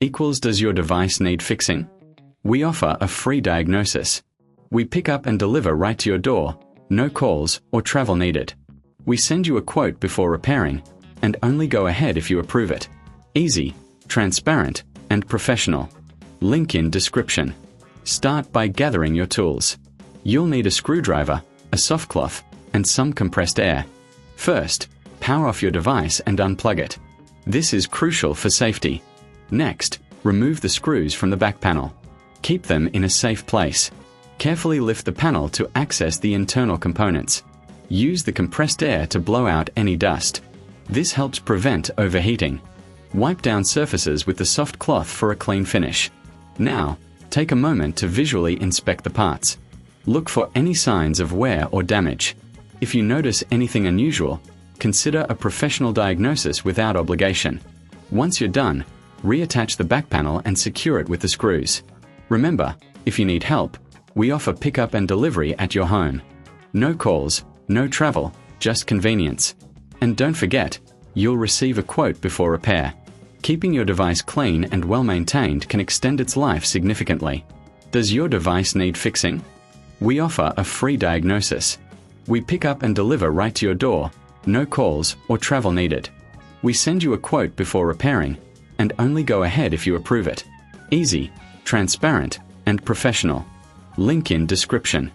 equals does your device need fixing? We offer a free diagnosis. We pick up and deliver right to your door, no calls or travel needed. We send you a quote before repairing, and only go ahead if you approve it. Easy, transparent, and professional. Link in description. Start by gathering your tools. You'll need a screwdriver, a soft cloth, and some compressed air. First, power off your device and unplug it. This is crucial for safety. Next, remove the screws from the back panel. Keep them in a safe place. Carefully lift the panel to access the internal components. Use the compressed air to blow out any dust. This helps prevent overheating. Wipe down surfaces with the soft cloth for a clean finish. Now, take a moment to visually inspect the parts. Look for any signs of wear or damage. If you notice anything unusual, consider a professional diagnosis without obligation. Once you're done, reattach the back panel and secure it with the screws. Remember, if you need help, we offer pickup and delivery at your home. No calls, no travel, just convenience. And don't forget, you'll receive a quote before repair. Keeping your device clean and well-maintained can extend its life significantly. Does your device need fixing? We offer a free diagnosis. We pick up and deliver right to your door, no calls or travel needed. We send you a quote before repairing, and only go ahead if you approve it. Easy, transparent, and professional. Link in description.